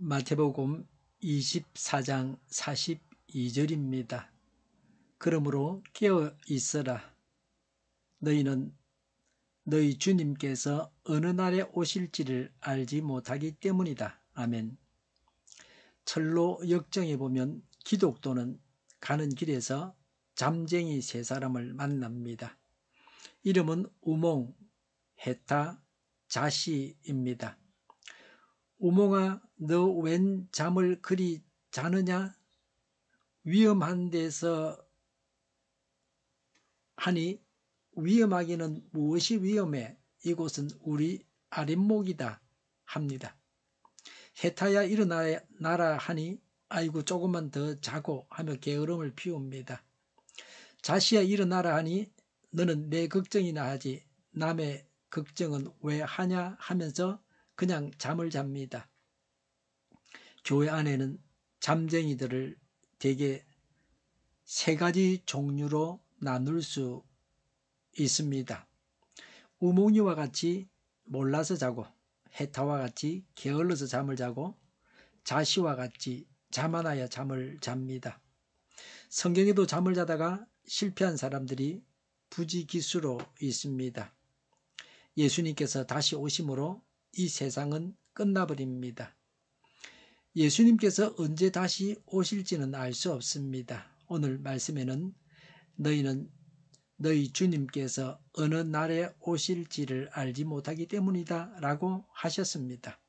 마태복음 24장 42절입니다. 그러므로 깨어 있어라. 너희는 너희 주님께서 어느 날에 오실지를 알지 못하기 때문이다. 아멘. 철로 역정에 보면 기독도는 가는 길에서 잠쟁이 세 사람을 만납니다. 이름은 우몽, 해타, 자시입니다. 우몽아, 너 웬 잠을 그리 자느냐? 위험한 데서 하니 위험하기는 무엇이 위험해? 이곳은 우리 아랫목이다 합니다. 해타야 일어나라 하니 아이고 조금만 더 자고 하며 게으름을 피웁니다. 자시야 일어나라 하니 너는 내 걱정이나 하지 남의 걱정은 왜 하냐 하면서 그냥 잠을 잡니다. 교회 안에는 잠쟁이들을 대개 세 가지 종류로 나눌 수 있습니다. 우몽이와 같이 몰라서 자고, 해타와 같이 게을러서 잠을 자고, 자시와 같이 자만하여 잠을 잡니다. 성경에도 잠을 자다가 실패한 사람들이 부지기수로 있습니다. 예수님께서 다시 오심으로 이 세상은 끝나버립니다. 예수님께서 언제 다시 오실지는 알 수 없습니다. 오늘 말씀에는 너희는 너희 주님께서 어느 날에 오실지를 알지 못하기 때문이다 라고 하셨습니다.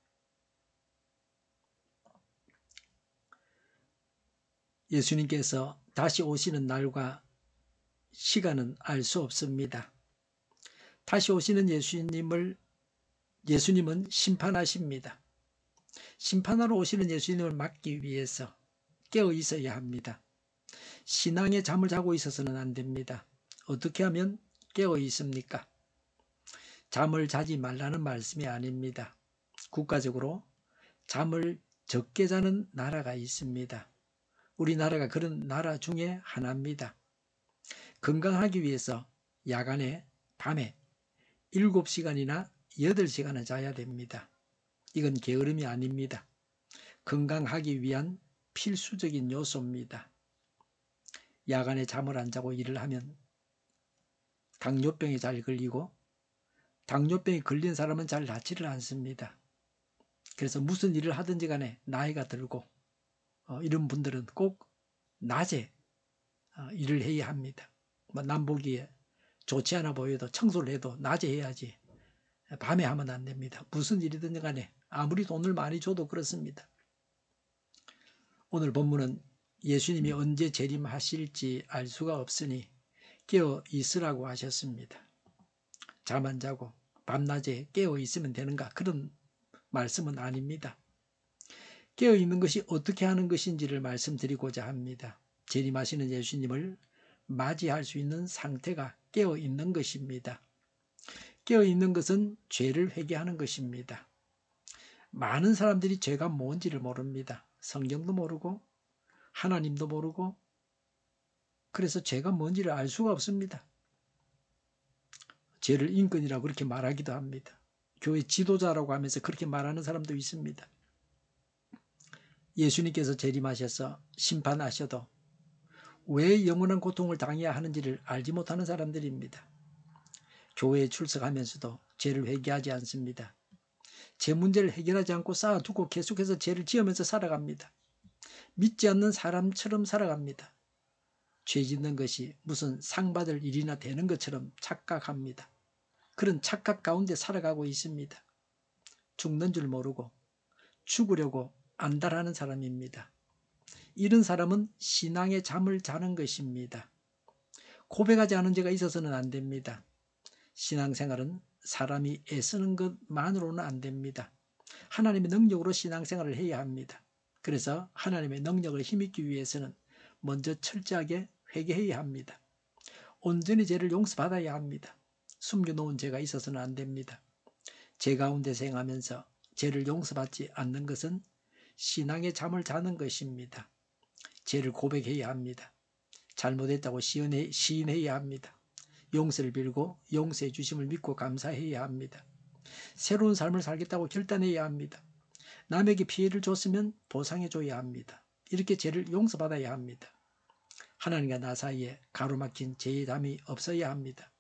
예수님께서 다시 오시는 날과 시간은 알 수 없습니다. 다시 오시는 예수님은 심판하십니다. 심판하러 오시는 예수님을 막기 위해서 깨어 있어야 합니다. 신앙의 잠을 자고 있어서는 안 됩니다. 어떻게 하면 깨어 있습니까? 잠을 자지 말라는 말씀이 아닙니다. 국가적으로 잠을 적게 자는 나라가 있습니다. 우리나라가 그런 나라 중에 하나입니다. 건강하기 위해서 야간에 밤에 7시간이나 8시간을 자야 됩니다. 이건 게으름이 아닙니다. 건강하기 위한 필수적인 요소입니다. 야간에 잠을 안 자고 일을 하면 당뇨병에 잘 걸리고 당뇨병에 걸린 사람은 잘 낫지를 않습니다. 그래서 무슨 일을 하든지 간에 나이가 들고 이런 분들은 꼭 낮에 일을 해야 합니다. 남보기에 좋지 않아 보여도 청소를 해도 낮에 해야지 밤에 하면 안 됩니다. 무슨 일이든 간에 아무리 돈을 많이 줘도 그렇습니다. 오늘 본문은 예수님이 언제 재림하실지 알 수가 없으니 깨어 있으라고 하셨습니다. 잠 안 자고 밤낮에 깨어 있으면 되는가? 그런 말씀은 아닙니다. 깨어 있는 것이 어떻게 하는 것인지를 말씀드리고자 합니다. 재림하시는 예수님을 맞이할 수 있는 상태가 깨어 있는 것입니다. 깨어 있는 것은 죄를 회개하는 것입니다. 많은 사람들이 죄가 뭔지를 모릅니다. 성경도 모르고 하나님도 모르고 그래서 죄가 뭔지를 알 수가 없습니다. 죄를 인권이라고 그렇게 말하기도 합니다. 교회 지도자라고 하면서 그렇게 말하는 사람도 있습니다. 예수님께서 재림하셔서 심판하셔도 왜 영원한 고통을 당해야 하는지를 알지 못하는 사람들입니다. 교회에 출석하면서도 죄를 회개하지 않습니다. 죄 문제를 해결하지 않고 쌓아두고 계속해서 죄를 지으면서 살아갑니다. 믿지 않는 사람처럼 살아갑니다. 죄 짓는 것이 무슨 상 받을 일이나 되는 것처럼 착각합니다. 그런 착각 가운데 살아가고 있습니다. 죽는 줄 모르고 죽으려고 안달하는 사람입니다. 이런 사람은 신앙의 잠을 자는 것입니다. 고백하지 않은 죄가 있어서는 안 됩니다. 신앙생활은 사람이 애쓰는 것만으로는 안 됩니다. 하나님의 능력으로 신앙생활을 해야 합니다. 그래서 하나님의 능력을 힘입기 위해서는 먼저 철저하게 회개해야 합니다. 온전히 죄를 용서받아야 합니다. 숨겨놓은 죄가 있어서는 안 됩니다. 죄 가운데 생하면서 죄를 용서받지 않는 것은 신앙의 잠을 자는 것입니다. 죄를 고백해야 합니다. 잘못했다고 시인해야 합니다. 용서를 빌고 용서해 주심을 믿고 감사해야 합니다. 새로운 삶을 살겠다고 결단해야 합니다. 남에게 피해를 줬으면 보상해 줘야 합니다. 이렇게 죄를 용서받아야 합니다. 하나님과 나 사이에 가로막힌 죄의 담이 없어야 합니다.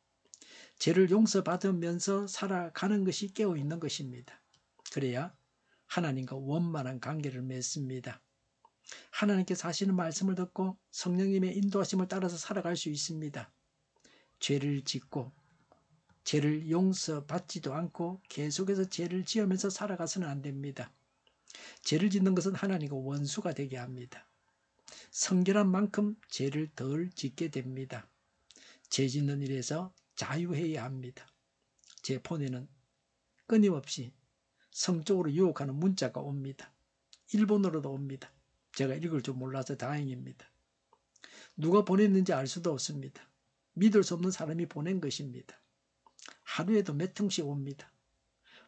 죄를 용서받으면서 살아가는 것이 깨어있는 것입니다. 그래야 하나님과 원만한 관계를 맺습니다. 하나님께서 하시는 말씀을 듣고 성령님의 인도하심을 따라서 살아갈 수 있습니다. 죄를 짓고 죄를 용서받지도 않고 계속해서 죄를 지으면서 살아가서는 안 됩니다. 죄를 짓는 것은 하나님과 원수가 되게 합니다. 성결한 만큼 죄를 덜 짓게 됩니다. 죄 짓는 일에서 자유해야 합니다. 제 폰에는 끊임없이 성적으로 유혹하는 문자가 옵니다. 일본어로도 옵니다. 제가 읽을 줄 몰라서 다행입니다. 누가 보냈는지 알 수도 없습니다. 믿을 수 없는 사람이 보낸 것입니다. 하루에도 몇 통씩 옵니다.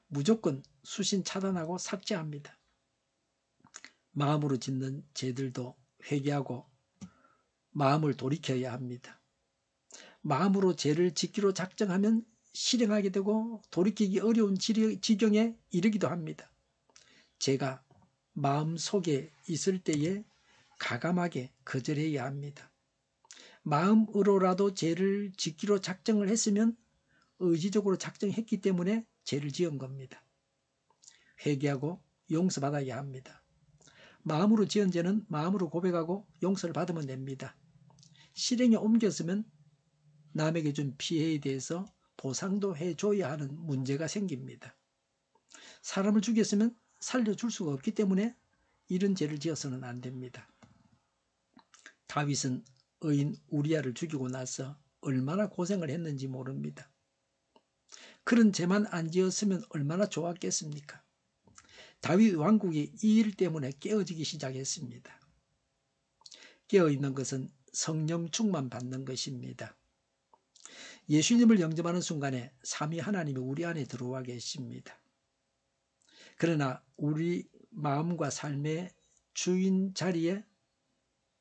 무조건 수신 차단하고 삭제합니다. 마음으로 짓는 죄들도 회개하고 마음을 돌이켜야 합니다. 마음으로 죄를 짓기로 작정하면 실행하게 되고 돌이키기 어려운 지경에 이르기도 합니다. 죄가 마음속에 있을 때에 가감하게 거절해야 합니다. 마음으로라도 죄를 짓기로 작정을 했으면 의지적으로 작정했기 때문에 죄를 지은 겁니다. 회개하고 용서받아야 합니다. 마음으로 지은 죄는 마음으로 고백하고 용서를 받으면 됩니다. 실행에 옮겼으면 남에게 준 피해에 대해서 보상도 해줘야 하는 문제가 생깁니다. 사람을 죽였으면 살려줄 수가 없기 때문에 이런 죄를 지어서는 안 됩니다. 다윗은 의인 우리아를 죽이고 나서 얼마나 고생을 했는지 모릅니다. 그런 죄만 안 지었으면 얼마나 좋았겠습니까? 다윗 왕국이 이 일 때문에 깨어지기 시작했습니다. 깨어있는 것은 성령 충만 받는 것입니다. 예수님을 영접하는 순간에 삼위 하나님이 우리 안에 들어와 계십니다. 그러나 우리 마음과 삶의 주인 자리에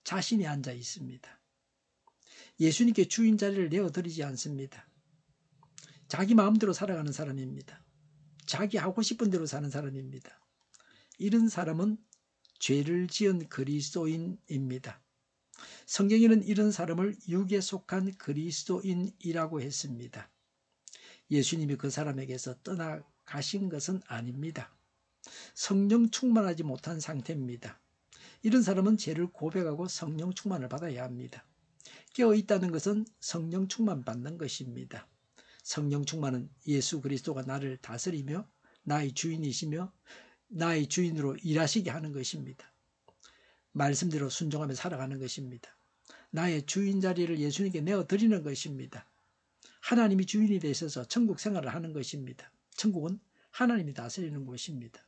자신이 앉아 있습니다. 예수님께 주인 자리를 내어드리지 않습니다. 자기 마음대로 살아가는 사람입니다. 자기 하고 싶은 대로 사는 사람입니다. 이런 사람은 죄를 지은 그리스도인입니다. 성경에는 이런 사람을 육에 속한 그리스도인이라고 했습니다. 예수님이 그 사람에게서 떠나가신 것은 아닙니다. 성령 충만하지 못한 상태입니다. 이런 사람은 죄를 고백하고 성령 충만을 받아야 합니다. 깨어있다는 것은 성령 충만 받는 것입니다. 성령 충만은 예수 그리스도가 나를 다스리며 나의 주인이시며 나의 주인으로 일하시게 하는 것입니다. 말씀대로 순종하며 살아가는 것입니다. 나의 주인 자리를 예수님께 내어드리는 것입니다. 하나님이 주인이 되셔서 천국 생활을 하는 것입니다. 천국은 하나님이 다스리는 곳입니다.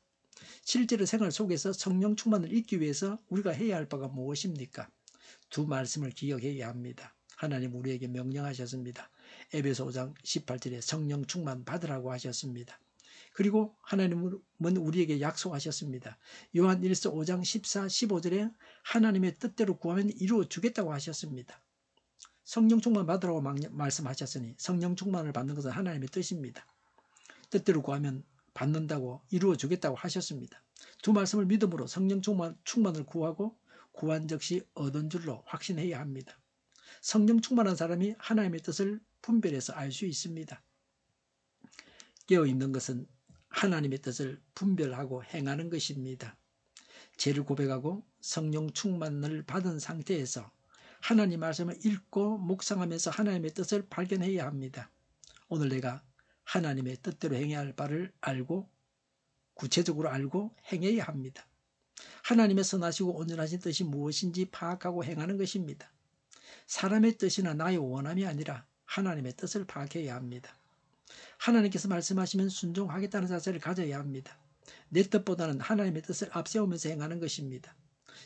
실제로 생활 속에서 성령 충만을 잊기 위해서 우리가 해야 할 바가 무엇입니까? 두 말씀을 기억해야 합니다. 하나님 우리에게 명령하셨습니다. 에베소 5장 18절에 성령 충만 받으라고 하셨습니다. 그리고 하나님은 우리에게 약속하셨습니다. 요한 1서 5장 14, 15절에 하나님의 뜻대로 구하면 이루어 주겠다고 하셨습니다. 성령 충만 받으라고 말씀하셨으니 성령 충만을 받는 것은 하나님의 뜻입니다. 뜻대로 구하면 받는다고 이루어 주겠다고 하셨습니다. 두 말씀을 믿음으로 성령 충만을 구하고 구한 즉시 얻은 줄로 확신해야 합니다. 성령 충만한 사람이 하나님의 뜻을 분별해서 알 수 있습니다. 깨어있는 것은 하나님의 뜻을 분별하고 행하는 것입니다. 죄를 고백하고 성령 충만을 받은 상태에서 하나님 말씀을 읽고 묵상하면서 하나님의 뜻을 발견해야 합니다. 오늘 내가 하나님의 뜻대로 행해야 할 바를 알고 구체적으로 알고 행해야 합니다. 하나님의 선하시고 온전하신 뜻이 무엇인지 파악하고 행하는 것입니다. 사람의 뜻이나 나의 원함이 아니라 하나님의 뜻을 파악해야 합니다. 하나님께서 말씀하시면 순종하겠다는 자세를 가져야 합니다. 내 뜻보다는 하나님의 뜻을 앞세우면서 행하는 것입니다.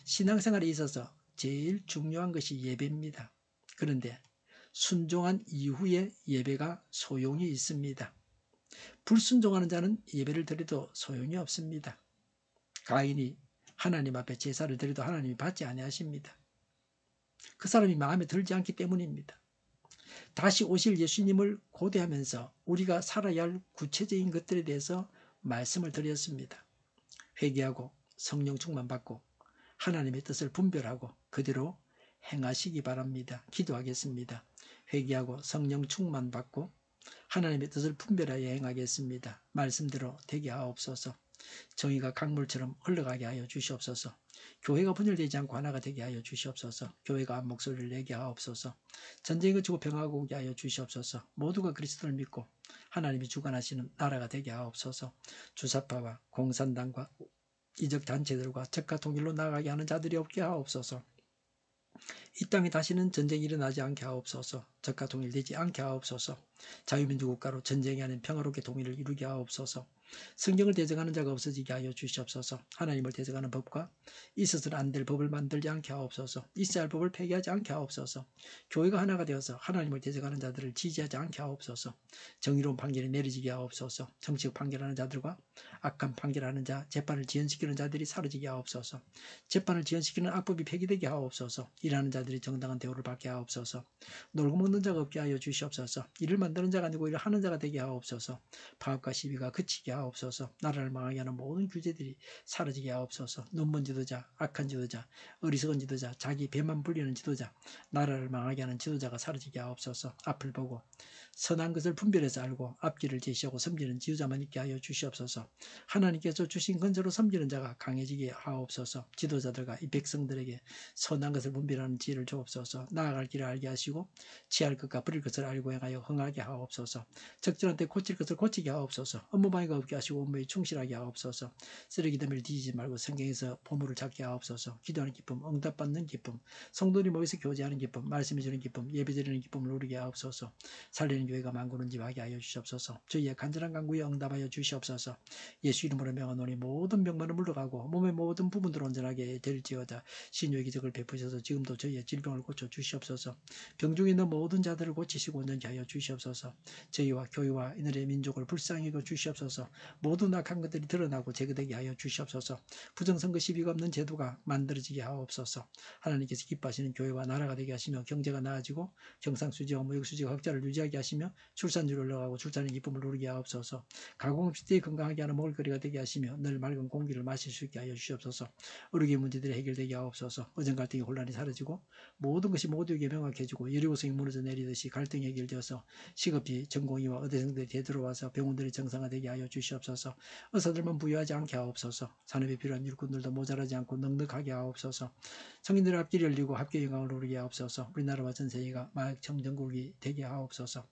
신앙생활에 있어서 제일 중요한 것이 예배입니다. 그런데 순종한 이후에 예배가 소용이 있습니다. 불순종하는 자는 예배를 드려도 소용이 없습니다. 가인이 하나님 앞에 제사를 드려도 하나님이 받지 아니하십니다. 그 사람이 마음에 들지 않기 때문입니다. 다시 오실 예수님을 고대하면서 우리가 살아야 할 구체적인 것들에 대해서 말씀을 드렸습니다. 회개하고 성령 충만받고 하나님의 뜻을 분별하고 그대로 행하시기 바랍니다. 기도하겠습니다. 회개하고 성령 충만받고 하나님의 뜻을 분별하여 행하겠습니다. 말씀대로 되게 하옵소서. 정의가 강물처럼 흘러가게 하여 주시옵소서. 교회가 분열되지 않고 하나가 되게 하여 주시옵소서. 교회가 한 목소리를 내게 하옵소서. 전쟁이 그치고 평화가 오게 하여 주시옵소서. 모두가 그리스도를 믿고 하나님이 주관하시는 나라가 되게 하옵소서. 주사파와 공산당과 이적 단체들과 적과 통일로 나아가게 하는 자들이 없게 하옵소서. 이 땅에 다시는 전쟁이 일어나지 않게 하옵소서. 적과 통일되지 않게 하옵소서. 자유민주국가로 전쟁이 아닌 평화롭게 통일을 이루게 하옵소서. 성경을 대적하는 자가 없어지게 하여 주시옵소서. 하나님을 대적하는 법과 있어서는 안 될 법을 만들지 않게 하옵소서. 있어야 할 법을 폐기하지 않게 하옵소서. 교회가 하나가 되어서 하나님을 대적하는 자들을 지지하지 않게 하옵소서. 정의로운 판결이 내려지게 하옵소서. 정치적 판결하는 자들과 악한 판결하는 자, 재판을 지연시키는 자들이 사라지게 하옵소서. 재판을 지연시키는 악법이 폐기되게 하옵소서. 일하는 자들이 정당한 대우를 받게 하옵소서. 놀고 먹는 자가 없게 하여 주시옵소서. 일을 만드는 자가 아니고 일을 하는 자가 되게 하옵소서. 파업과 시비가 그치게 하옵소서. 나라를 망하게 하는 모든 규제들이 사라지게 하옵소서. 눈먼 지도자, 악한 지도자, 어리석은 지도자, 자기 배만 불리는 지도자, 나라를 망하게 하는 지도자가 사라지게 하옵소서. 앞을 보고 선한 것을 분별해서 알고 앞길을 제시하고 섬기는 지도자만 있게 하여 주시옵소서. 하나님께서 주신 건설로 섬기는 자가 강해지게 하옵소서. 지도자들과 이 백성들에게 선한 것을 분별하는 지혜를 주옵소서. 나아갈 길을 알게 하시고 취할 것과 버릴 것을 알고 행하여 흥하게 하옵소서. 적절한 때 고칠 것을 고치게 하옵소서. 업무방해가 없게 하시고 업무에 충실하게 하옵소서. 쓰레기 더미를 뒤지지 말고 성경에서 보물을 찾게 하옵소서. 기도하는 기쁨, 응답받는 기쁨, 성도들이 모여서 교제하는 기쁨, 말씀해 주는 기쁨, 예배 드리는 기쁨을 누리게 하옵소서. 살리는 교회가 만구는 집하게 하여 주시옵소서. 저희의 간절한 간구에 응답하여 주시옵소서. 예수 이름으로 명하노니 모든 병만은 물러가고 몸의 모든 부분들 온전하게 될지어다. 신유의 기적을 베푸셔서 지금도 저희의 질병을 고쳐 주시옵소서. 병중에 있는 모든 자들을 고치시고 온전케 하여 주시옵소서. 저희와 교회와 이 나라의 민족을 불쌍히 여겨 주시옵소서. 모든 악한 것들이 드러나고 제거되게 하여 주시옵소서. 부정선거 시비가 없는 제도가 만들어지게 하옵소서. 하나님께서 기뻐하시는 교회와 나라가 되게 하시며 경제가 나아지고 경상수지와 무역수지가 흑자를 유지하게 하시며 출산율을 올라가고 출산의 기쁨을 누리게 하옵소서. 가공업시대에 건강하게 하는 먹을거리가 되게 하시며 늘 맑은 공기를 마실 수 있게 하여 주시옵소서. 의료계 문제들이 해결되게 하옵소서. 의정 갈등의 혼란이 사라지고 모든 것이 모두에게 명확해지고 여리고성이 무너져 내리듯이 갈등이 해결되어서 시급히 전공의와 의대생들이 되돌아와서 병원들이 정상화되게 하여 주시옵소서. 의사들만 부유하지 않게 하옵소서. 산업에 필요한 일꾼들도 모자라지 않고 넉넉하게 하옵소서. 성인들의 앞길이 열리고 합계 영광을 누리게 하옵소서. 우리나라와 전 세계가 마약청 전국이 되게 하옵소서.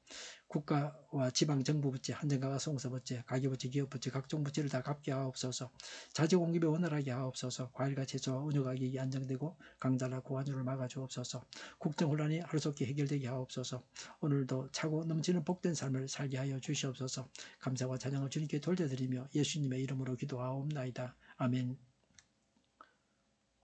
국가와 지방 정부 부채, 한정가가 송사 부채, 가계부채, 기업부채, 각종 부채를 다 갚게 하옵소서. 자재공급이 원활하게 하옵소서. 과일과 채소와 원유 가격이 안정되고 강달라 고환율을 막아주옵소서. 국정 혼란이 하루속히 해결되게 하옵소서. 오늘도 차고 넘치는 복된 삶을 살게 하여 주시옵소서. 감사와 찬양을 주님께 돌려드리며 예수님의 이름으로 기도하옵나이다. 아멘.